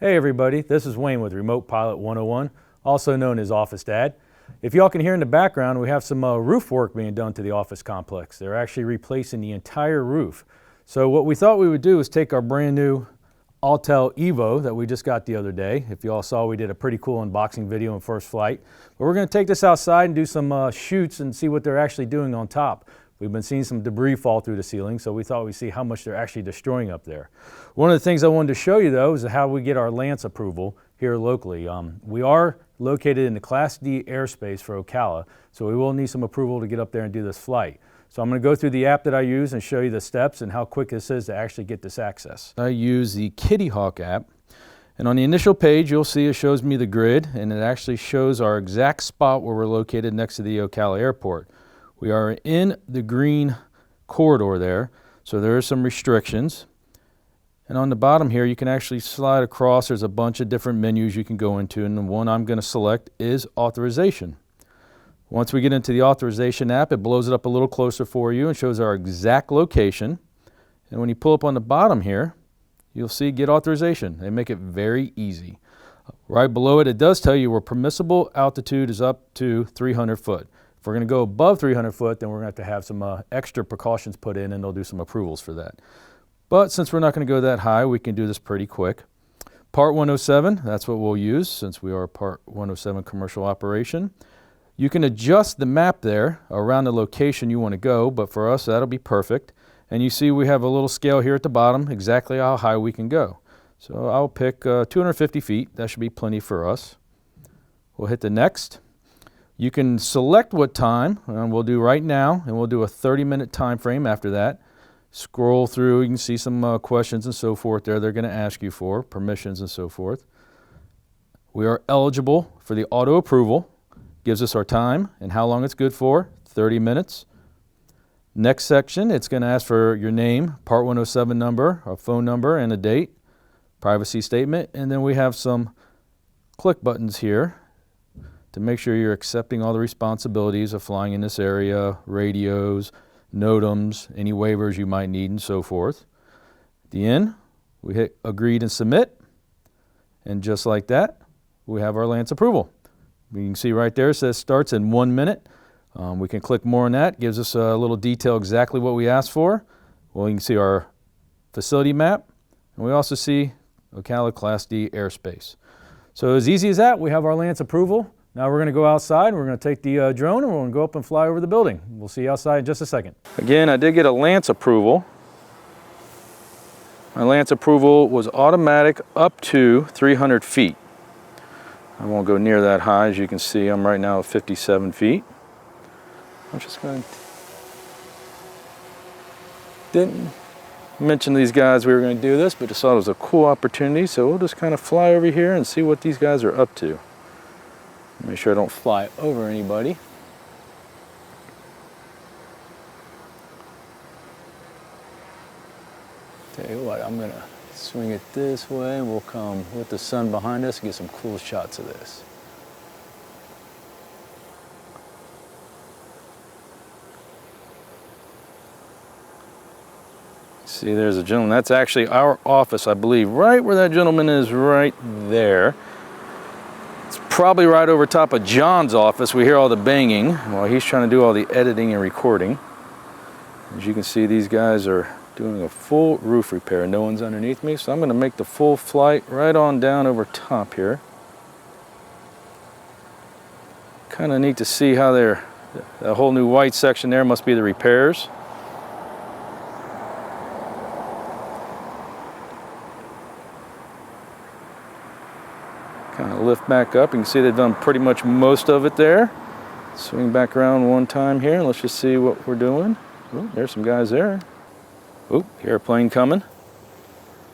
Hey everybody, this is Wayne with Remote Pilot 101, also known as Office Dad. If y'all can hear in the background, we have some roof work being done to the office complex. They're actually replacing the entire roof. So what we thought we would do is take our brand new Autel Evo that we just got the other day. If you all saw, we did a pretty cool unboxing video in first flight. But we're going to take this outside and do some shoots and see what they're actually doing on top. We've been seeing some debris fall through the ceiling, so we thought we'd see how much they're actually destroying up there. One of the things I wanted to show you, though, is how we get our LAANC approval here locally. We are located in the Class D airspace for Ocala, so we will need some approval to get up there and do this flight. So I'm going to go through the app that I use and show you the steps and how quick this is to actually get this access. I use the Kitty Hawk app, and on the initial page you'll see it shows me the grid, and it actually shows our exact spot where we're located next to the Ocala airport. We are in the green corridor there, so there are some restrictions. And on the bottom here, you can actually slide across. There's a bunch of different menus you can go into, and the one I'm going to select is Authorization. Once we get into the Authorization app, it blows it up a little closer for you and shows our exact location. And when you pull up on the bottom here, you'll see Get Authorization. They make it very easy. Right below it, it does tell you where permissible altitude is up to 300 foot. If we're going to go above 300 foot, then we're going to have some extra precautions put in, and they'll do some approvals for that. But since we're not going to go that high, we can do this pretty quick. Part 107, that's what we'll use since we are a Part 107 commercial operation. You can adjust the map there around the location you want to go, but for us, that'll be perfect. And you see we have a little scale here at the bottom, exactly how high we can go. So I'll pick 250 feet. That should be plenty for us. We'll hit the next. You can select what time, and we'll do right now, and we'll do a 30-minute time frame after that. Scroll through, you can see some questions and so forth there they're going to ask you for, permissions and so forth. We are eligible for the auto approval. Gives us our time and how long it's good for, 30 minutes. Next section, it's going to ask for your name, Part 107 number, a phone number, and a date, privacy statement, and then we have some click buttons here to make sure you're accepting all the responsibilities of flying in this area, radios, NOTAMs, any waivers you might need, and so forth. At the end, we hit Agreed and Submit, and just like that, we have our LAANC approval. You can see right there, it says starts in 1 minute. We can click more on that, gives us a little detail exactly what we asked for. Well, you can see our facility map, and we also see Ocala Class D airspace. So as easy as that, we have our LAANC approval. Now we're going to go outside, and we're going to take the drone, and we're going to go up and fly over the building. We'll see you outside in just a second. Again, I did get a LAANC approval. My LAANC approval was automatic up to 300 feet. I won't go near that high. As you can see, I'm right now at 57 feet. I'm just going to... Didn't mention these guys we were going to do this, but just thought it was a cool opportunity, so we'll just kind of fly over here and see what these guys are up to. Make sure I don't fly over anybody. Tell you what, I'm going to swing it this way, and we'll come with the sun behind us and get some cool shots of this. See, there's a gentleman. That's actually our office, I believe, right where that gentleman is right there. It's probably right over top of John's office. We hear all the banging while he's trying to do all the editing and recording. As you can see, these guys are doing a full roof repair. No one's underneath me, so I'm going to make the full flight right on down over top here. Kind of neat to see how that whole new white section there must be the repairs. Kind of lift back up. You can see they've done pretty much most of it there. Swing back around one time here, and let's just see what we're doing. Oh, there's some guys there. Oh, airplane coming.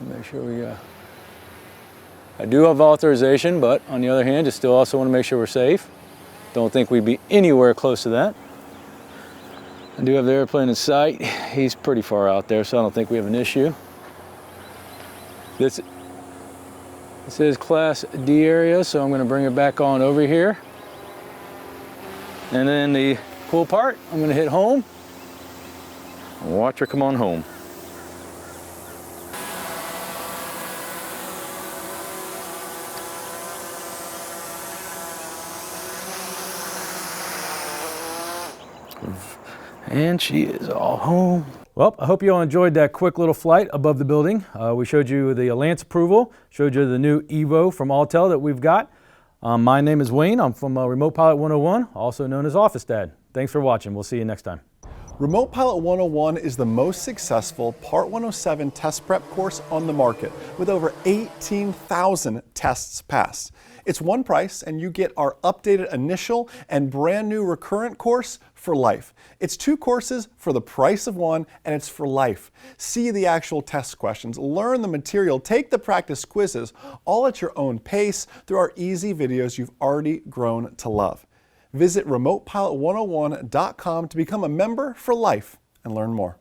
Make sure we... I do have authorization, but on the other hand, just still also want to make sure we're safe. Don't think we'd be anywhere close to that. I do have the airplane in sight. He's pretty far out there, so I don't think we have an issue. This is Class D area, so I'm going to bring it back on over here. And then the cool part, I'm going to hit home and watch her come on home. And she is all home. Well, I hope you all enjoyed that quick little flight above the building. We showed you the LAANC approval, showed you the new Evo from Autel that we've got. My name is Wayne. I'm from Remote Pilot 101, also known as Office Dad. Thanks for watching. We'll see you next time. Remote Pilot 101 is the most successful Part 107 test prep course on the market, with over 18,000 tests passed. It's one price, and you get our updated initial and brand new recurrent course for life. It's two courses for the price of one, and it's for life. See the actual test questions, learn the material, take the practice quizzes, all at your own pace through our easy videos you've already grown to love. Visit remotepilot101.com to become a member for life and learn more.